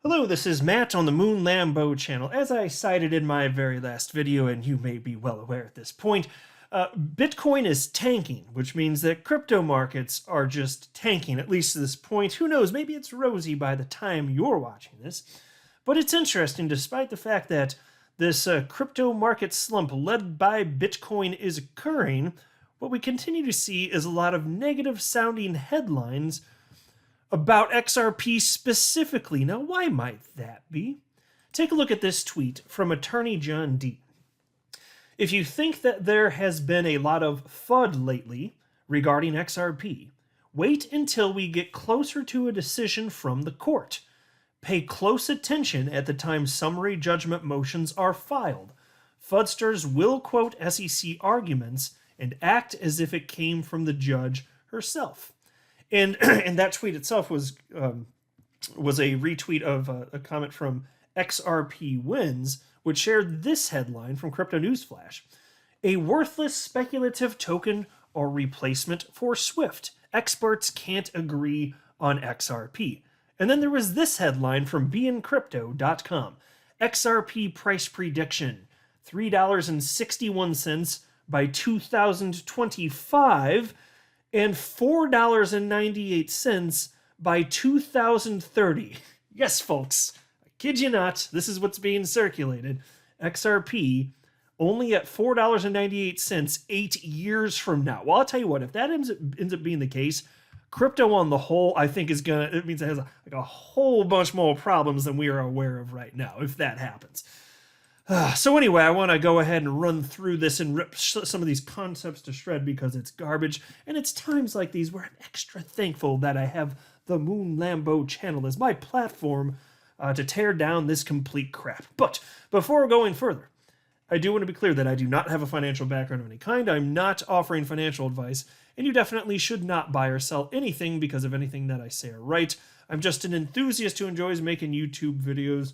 Hello, this is Matt on the Moon Lambo channel. As I cited in my very last video, and you may be well aware at this point, Bitcoin is tanking, which means that crypto markets are just tanking, at least to this point. Who knows, maybe it's rosy by the time you're watching this. But it's interesting, despite the fact that this crypto market slump led by Bitcoin is occurring, what we continue to see is a lot of negative sounding headlines about XRP specifically. Now, why might that be? Take a look at this tweet from attorney John D. If you think that there has been a lot of FUD lately regarding XRP, wait until we get closer to a decision from the court. Pay close attention at the time summary judgment motions are filed. FUDsters will quote SEC arguments and act as if it came from the judge herself. And that tweet itself was a retweet of a comment from Xrp Wins, which shared this headline from Crypto Newsflash: "A worthless speculative token or replacement for Swift. Experts can't agree on XRP." And then there was this headline from beincrypto.com: "Xrp Price Prediction, $3.61 by 2025. and $4.98 by 2030. Yes, folks, I kid you not, this is what's being circulated. XRP only at $4.98 8 years from now. Well, I'll tell you what, if that ends up being the case, crypto on the whole, I think it means it has a whole bunch more problems than we are aware of right now, if that happens. So anyway, I want to go ahead and run through this and rip some of these concepts to shred because it's garbage. And it's times like these where I'm extra thankful that I have the Moon Lambo channel as my platform to tear down this complete crap. But before going further, I do want to be clear that I do not have a financial background of any kind. I'm not offering financial advice, and you definitely should not buy or sell anything because of anything that I say or write. I'm just an enthusiast who enjoys making YouTube videos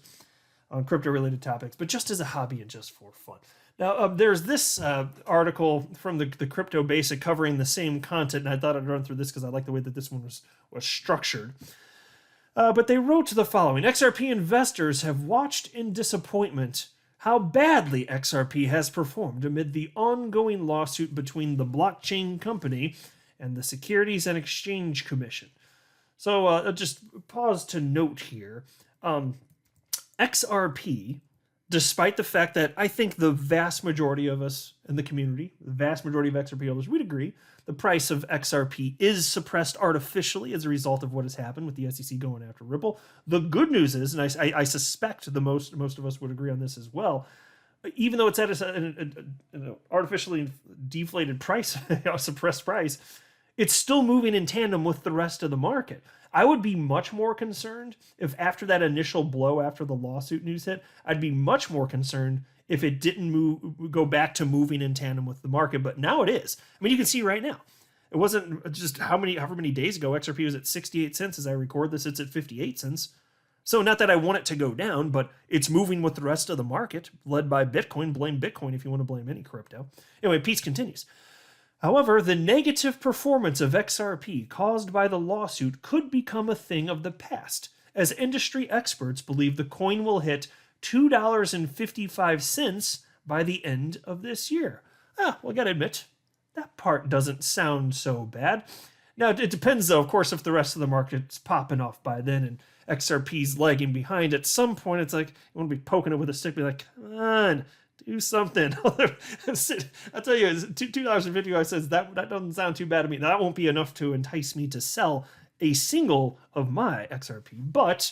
on crypto-related topics, but just as a hobby and just for fun. Now, there's this article from the Crypto Basic covering the same content, and I thought I'd run through this because I like the way that this one was structured. But they wrote the following: XRP investors have watched in disappointment how badly XRP has performed amid the ongoing lawsuit between the blockchain company and the Securities and Exchange Commission. So I'll just pause to note here. XRP, despite the fact that I think the vast majority of us in the community, the vast majority of XRP holders, we'd agree the price of XRP is suppressed artificially as a result of what has happened with the SEC going after Ripple. The good news is, and I suspect most of us would agree on this as well, even though it's at an artificially deflated price, a suppressed price, it's still moving in tandem with the rest of the market. I would be much more concerned if after that initial blow, after the lawsuit news hit, I'd be much more concerned if it didn't go back to moving in tandem with the market. But now it is. I mean, you can see right now. It wasn't just however many days ago, XRP was at 68 cents. As I record this, it's at 58 cents. So not that I want it to go down, but it's moving with the rest of the market, led by Bitcoin. Blame Bitcoin if you want to blame any crypto. Anyway, piece continues. However, the negative performance of XRP caused by the lawsuit could become a thing of the past, as industry experts believe the coin will hit $2.55 by the end of this year. Well, I gotta admit, that part doesn't sound so bad. Now, it depends, though, of course, if the rest of the market's popping off by then and XRP's lagging behind. At some point, it's like, you want to be poking it with a stick, be like, come on, do something. I'll tell you, $2.50 says that doesn't sound too bad to me. Now, that won't be enough to entice me to sell a single of my XRP, but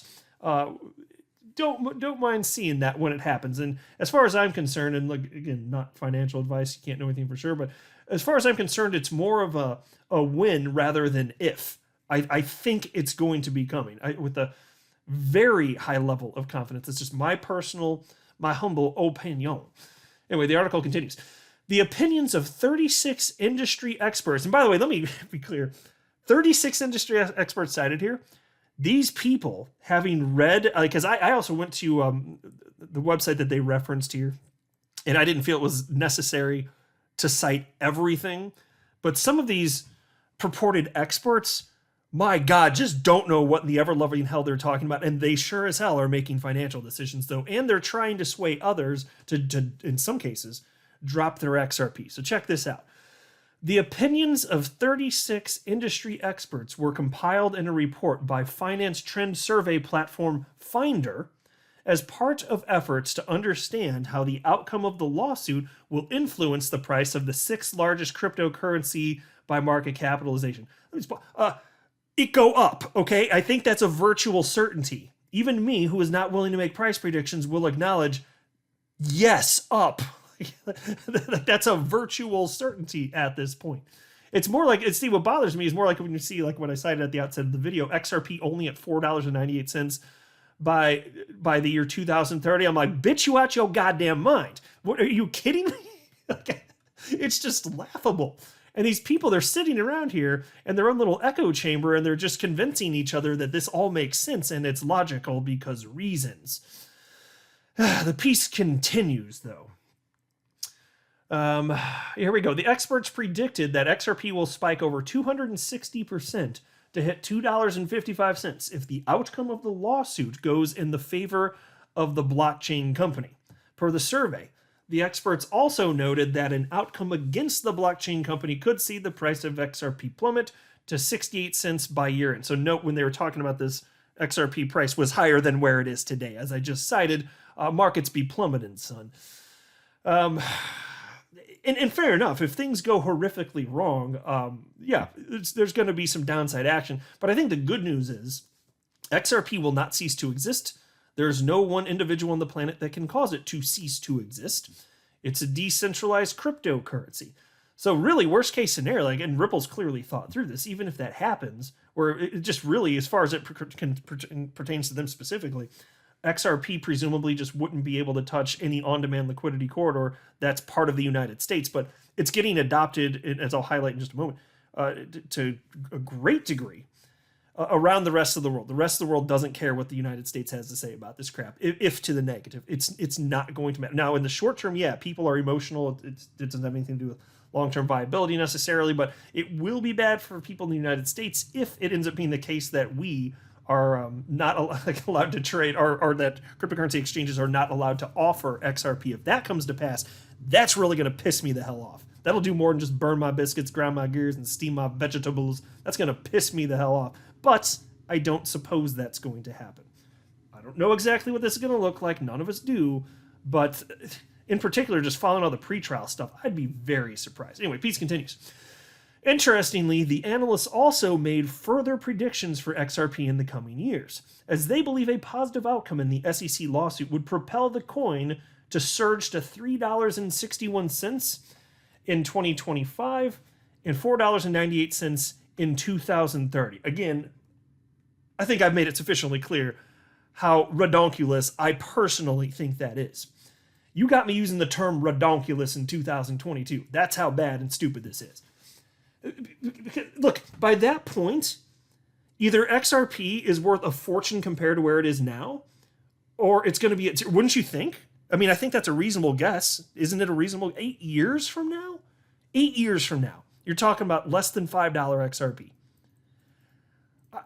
don't mind seeing that when it happens. And as far as I'm concerned, and like, again, not financial advice, you can't know anything for sure, but as far as I'm concerned, it's more of a win rather than if. I think it's going to be coming with a very high level of confidence. It's just my humble opinion. Anyway, the article continues. The opinions of 36 industry experts, and by the way, let me be clear, 36 industry experts cited here. These people, having read, because I also went to the website that they referenced here, and I didn't feel it was necessary to cite everything, but some of these purported experts my God, just don't know what in the ever-loving hell they're talking about. And they sure as hell are making financial decisions, though. And they're trying to sway others to in some cases, drop their XRP. So check this out. The opinions of 36 industry experts were compiled in a report by finance trend survey platform Finder as part of efforts to understand how the outcome of the lawsuit will influence the price of the 6th largest cryptocurrency by market capitalization. It go up, okay? I think that's a virtual certainty. Even me, who is not willing to make price predictions, will acknowledge, yes, up. That's a virtual certainty at this point. It's more like, see, what bothers me is more like when you see, like what I cited at the outset of the video, XRP only at $4.98 by the year 2030. I'm like, bitch, you out your goddamn mind. What, are you kidding me? It's just laughable. And these people, they're sitting around here in their own little echo chamber, and they're just convincing each other that this all makes sense and it's logical because reasons. The piece continues, though. Here we go. The experts predicted that XRP will spike over 260% to hit $2.55 if the outcome of the lawsuit goes in the favor of the blockchain company. Per the survey, the experts also noted that an outcome against the blockchain company could see the price of XRP plummet to 68 cents by year end. So note when they were talking about this, XRP price was higher than where it is today. As I just cited, markets be plummeting, son. And fair enough, if things go horrifically wrong, yeah, there's going to be some downside action. But I think the good news is XRP will not cease to exist. There's no one individual on the planet that can cause it to cease to exist. It's a decentralized cryptocurrency. So really, worst case scenario, like, and Ripple's clearly thought through this, even if that happens, or it just really, as far as it pertains to them specifically, XRP presumably just wouldn't be able to touch any on-demand liquidity corridor that's part of the United States, but it's getting adopted, as I'll highlight in just a moment, to a great degree around the rest of the world. The rest of the world doesn't care what the United States has to say about this crap, if to the negative. It's not going to matter. Now, in the short term, yeah, people are emotional. It doesn't have anything to do with long-term viability necessarily, but it will be bad for people in the United States if it ends up being the case that we are not allowed to trade, or that cryptocurrency exchanges are not allowed to offer XRP. If that comes to pass, that's really going to piss me the hell off. That'll do more than just burn my biscuits, grind my gears, and steam my vegetables. That's going to piss me the hell off. But I don't suppose that's going to happen. I don't know exactly what this is going to look like. None of us do. But in particular, just following all the pretrial stuff, I'd be very surprised. Anyway, piece continues. Interestingly, the analysts also made further predictions for XRP in the coming years, as they believe a positive outcome in the SEC lawsuit would propel the coin to surge to $3.61 in 2025 and $4.98 in 2030. Again, I think I've made it sufficiently clear how redonkulous I personally think that is. You got me using the term redonkulous in 2022. That's how bad and stupid this is. Look, by that point, either XRP is worth a fortune compared to where it is now, or it's going to be, wouldn't you think? I mean, I think that's a reasonable guess. Isn't it a reasonable 8 years from now? 8 years from now, you're talking about less than $5 XRP.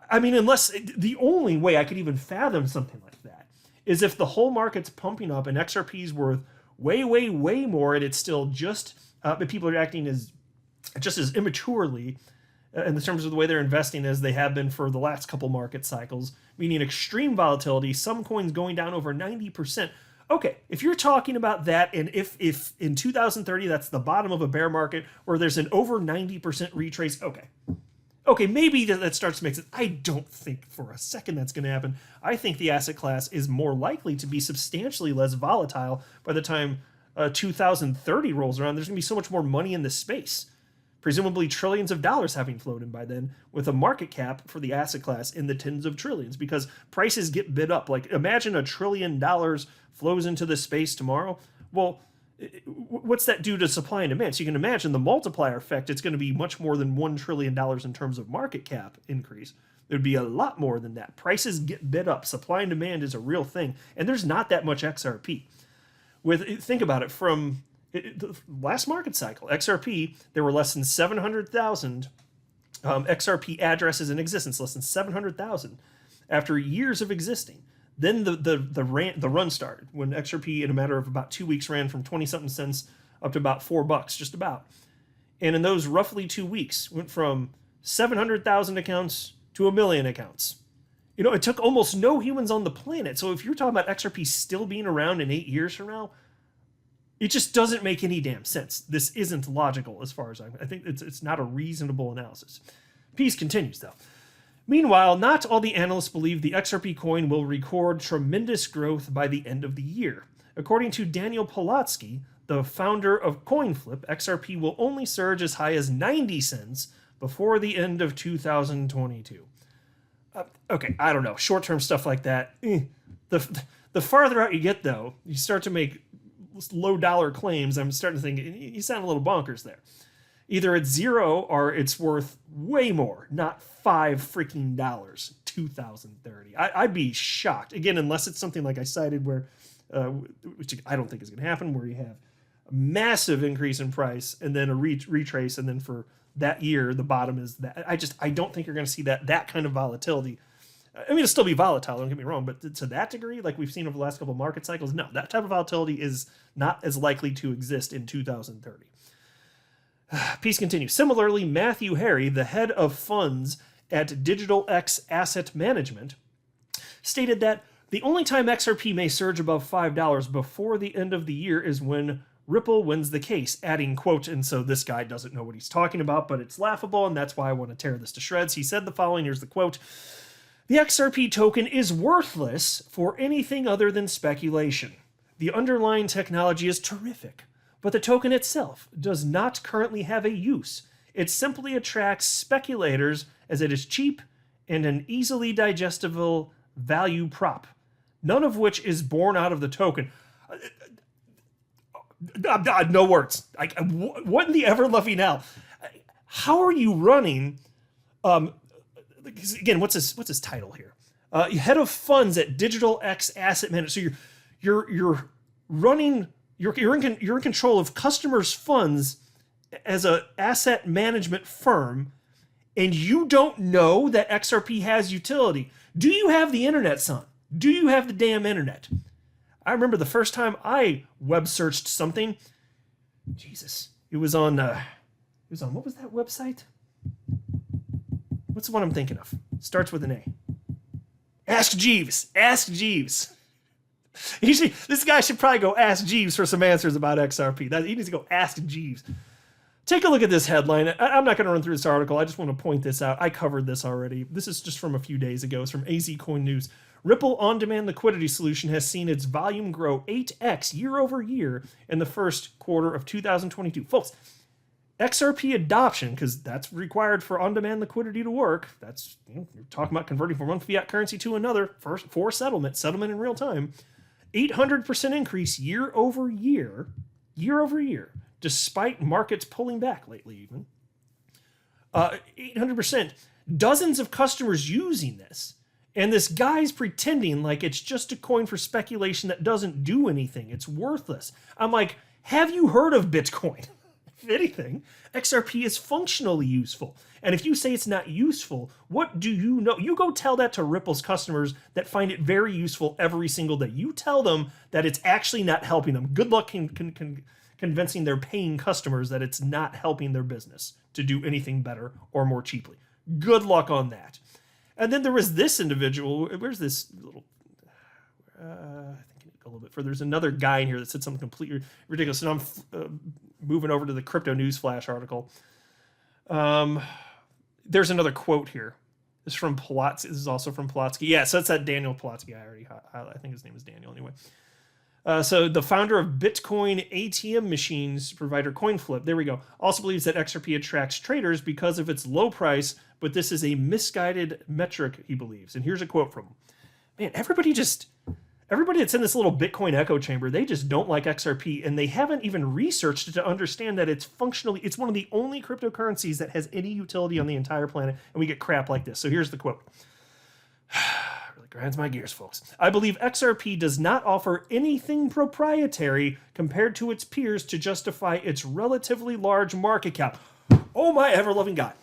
I mean, unless the only way I could even fathom something like that is if the whole market's pumping up and XRP is worth way, way, way more, and it's still just, but people are acting as just as immaturely in terms of the way they're investing as they have been for the last couple market cycles, meaning extreme volatility, some coins going down over 90%. Okay, if you're talking about that, and if in 2030 that's the bottom of a bear market where there's an over 90% retrace, okay, maybe that starts to make sense. I don't think for a second that's going to happen. I think the asset class is more likely to be substantially less volatile by the time 2030 rolls around. There's going to be so much more money in this space. Presumably trillions of dollars having flowed in by then, with a market cap for the asset class in the tens of trillions, because prices get bid up. Like, imagine $1 trillion flows into this space tomorrow. Well, what's that do to supply and demand? So you can imagine the multiplier effect. It's going to be much more than $1 trillion in terms of market cap increase. There'd be a lot more than that. Prices get bid up. Supply and demand is a real thing. And there's not that much XRP. Think about it, from the last market cycle, XRP, there were less than 700,000 XRP addresses in existence, less than 700,000 after years of existing. Then the run started when XRP, in a matter of about 2 weeks, ran from 20-something cents up to about $4, just about. And in those roughly 2 weeks, went from 700,000 accounts to 1 million accounts. You know, it took almost no humans on the planet. So if you're talking about XRP still being around in 8 years from now, it just doesn't make any damn sense. This isn't logical as far as I think it's not a reasonable analysis. Piece continues, though. Meanwhile, not all the analysts believe the XRP coin will record tremendous growth by the end of the year. According to Daniel Polatsky, the founder of CoinFlip, XRP will only surge as high as 90 cents before the end of 2022. Okay, I don't know. Short-term stuff like that. The farther out you get, though, you start to make low-dollar claims. I'm starting to think you sound a little bonkers there. Either it's zero or it's worth way more, not $5 freaking 2030. I'd be shocked. Again, unless it's something like I cited where, which I don't think is going to happen, where you have a massive increase in price and then a retrace, and then for that year, the bottom is that. I don't think you're going to see that kind of volatility. I mean, it'll still be volatile, don't get me wrong, but to that degree, like we've seen over the last couple of market cycles, no, that type of volatility is not as likely to exist in 2030. Piece continues. Similarly, Matthew Harry, the head of funds at Digital X Asset Management, stated that the only time XRP may surge above $5 before the end of the year is when Ripple wins the case, adding, quote, and so this guy doesn't know what he's talking about, but it's laughable, and that's why I want to tear this to shreds. He said the following, here's the quote: "The XRP token is worthless for anything other than speculation. The underlying technology is terrific, but the token itself does not currently have a use. It simply attracts speculators as it is cheap and an easily digestible value prop, none of which is born out of the token." No words. What in the ever-loving hell? How are you running? Again, what's his title here? Head of funds at Digital X Asset Management. So you're running. You're in control of customers' funds as an asset management firm, and you don't know that XRP has utility. Do you have the internet, son? Do you have the damn internet? I remember the first time I web searched something. Jesus, it was on. What was that website? What's the one I'm thinking of? Starts with an A. Ask Jeeves. Ask Jeeves. This guy should probably go ask Jeeves for some answers about XRP. He needs to go ask Jeeves. Take a look at this headline. I'm not going to run through this article. I just want to point this out. I covered this already. This is just from a few days ago. It's from AZ Coin News. Ripple on-demand liquidity solution has seen its volume grow 8x year over year in the first quarter of 2022. Folks, Xrp adoption, because that's required for on-demand liquidity to work. That's, you're talking about converting from one fiat currency to another for settlement in real time. 800% increase year over year, despite markets pulling back lately even. 800%. Dozens of customers using this. And this guy's pretending like it's just a coin for speculation that doesn't do anything. It's worthless. I'm like, have you heard of Bitcoin? If anything, XRP is functionally useful. And if you say it's not useful, what do you know? You go tell that to Ripple's customers that find it very useful every single day. You tell them that it's actually not helping them. Good luck convincing their paying customers that it's not helping their business to do anything better or more cheaply. Good luck on that. And then there was this individual. Where's this little? I think I need to go a little bit further. There's another guy in here that said something completely ridiculous. And I'm moving over to the Crypto News Flash article. There's another quote here. This is from Polatsky. This is also from Polatsky. Yeah, so it's that Daniel Polatsky. I think his name is Daniel anyway. So the founder of Bitcoin ATM machines provider CoinFlip, there we go, also believes that XRP attracts traders because of its low price, but this is a misguided metric, he believes. And here's a quote from him. Man, everybody that's in this little Bitcoin echo chamber, they just don't like XRP, and they haven't even researched it to understand that it's one of the only cryptocurrencies that has any utility on the entire planet, and we get crap like this. So here's the quote. Really grinds my gears, folks. "I believe XRP does not offer anything proprietary compared to its peers to justify its relatively large market cap." Oh my ever-loving God.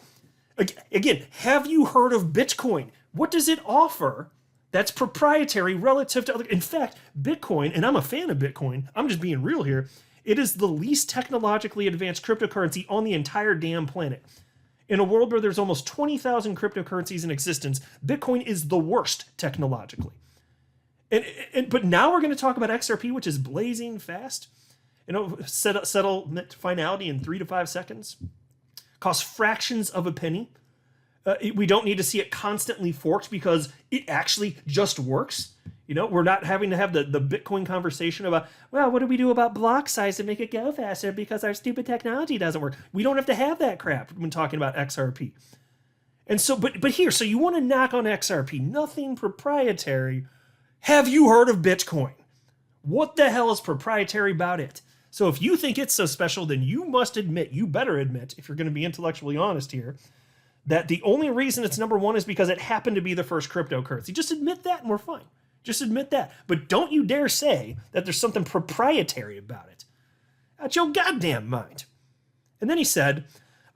Again, have you heard of Bitcoin? What does it offer that's proprietary relative to other? In fact, Bitcoin, and I'm a fan of Bitcoin, I'm just being real here, it is the least technologically advanced cryptocurrency on the entire damn planet. In a world where there's almost 20,000 cryptocurrencies in existence, Bitcoin is the worst technologically. But now we're going to talk about XRP, which is blazing fast. Settlement finality in 3 to 5 seconds. Costs fractions of a penny. We don't need to see it constantly forked because it actually just works. We're not having to have the Bitcoin conversation about, well, what do we do about block size to make it go faster because our stupid technology doesn't work? We don't have to have that crap when talking about XRP. And so, but here, so you want to knock on XRP, nothing proprietary. Have you heard of Bitcoin? What the hell is proprietary about it? So if you think it's so special, then you better admit, if you're going to be intellectually honest here, that the only reason it's number one is because it happened to be the first cryptocurrency. Just admit that and we're fine. Just admit that. But don't you dare say that there's something proprietary about it. Out your goddamn mind. And then he said,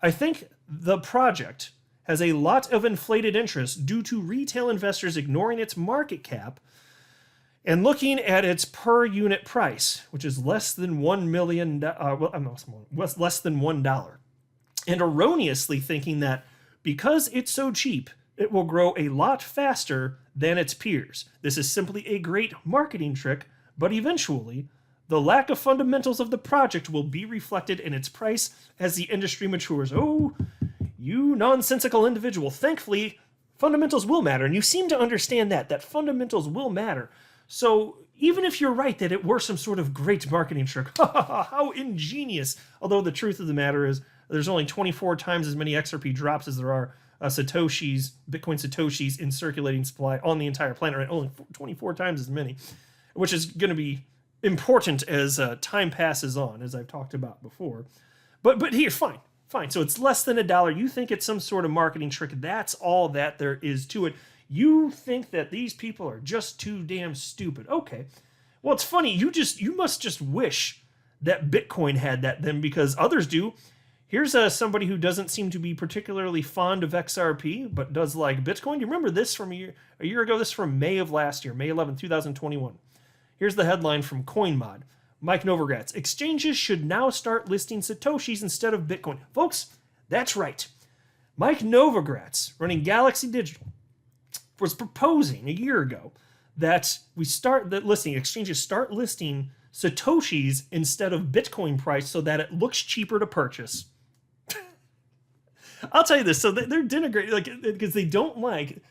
I think the project has a lot of inflated interest due to retail investors ignoring its market cap and looking at its per unit price, which is less than $1 million, less than $1, and erroneously thinking that because it's so cheap, it will grow a lot faster than its peers. This is simply a great marketing trick, but eventually, the lack of fundamentals of the project will be reflected in its price as the industry matures. Oh, you nonsensical individual. Thankfully, fundamentals will matter, and you seem to understand that fundamentals will matter. So even if you're right that it were some sort of great marketing trick, how ingenious. Although the truth of the matter is there's only 24 times as many XRP drops as there are Satoshis, Bitcoin Satoshis in circulating supply on the entire planet, right? Only 24 times as many, which is going to be important as time passes on, as I've talked about before. But here, fine. So it's less than $1. You think it's some sort of marketing trick. That's all that there is to it. You think that these people are just too damn stupid. Okay. Well, it's funny. You must just wish that Bitcoin had that then, because others do. Here's somebody who doesn't seem to be particularly fond of XRP, but does like Bitcoin. Do you remember this from a year ago? This from May of last year, May 11, 2021. Here's the headline from CoinMod. Mike Novogratz, exchanges should now start listing Satoshis instead of Bitcoin. Folks, that's right. Mike Novogratz, running Galaxy Digital, was proposing a year ago that exchanges start listing Satoshis instead of Bitcoin price so that it looks cheaper to purchase. I'll tell you this. So they're denigrating, because they don't like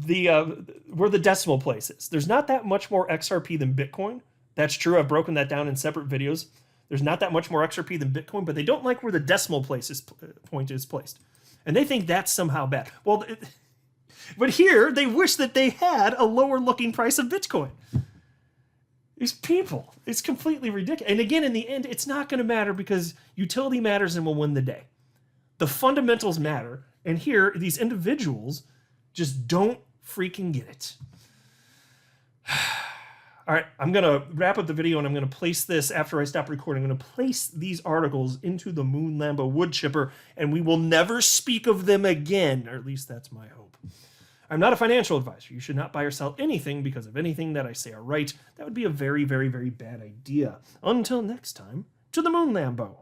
where the decimal place is. There's not that much more XRP than Bitcoin. That's true. I've broken that down in separate videos. There's not that much more XRP than Bitcoin, but they don't like where the decimal point is placed. And they think that's somehow bad. Well, but here they wish that they had a lower looking price of Bitcoin. These people, it's completely ridiculous. And again, in the end, it's not going to matter because utility matters and will win the day. The fundamentals matter. And here, these individuals just don't freaking get it. All right, I'm going to wrap up the video and I'm going to place this, after I stop recording, I'm going to place these articles into the Moon Lambo wood chipper and we will never speak of them again, or at least that's my hope. I'm not a financial advisor. You should not buy or sell anything because of anything that I say are right. That would be a very, very, very bad idea. Until next time, to the Moon Lambo.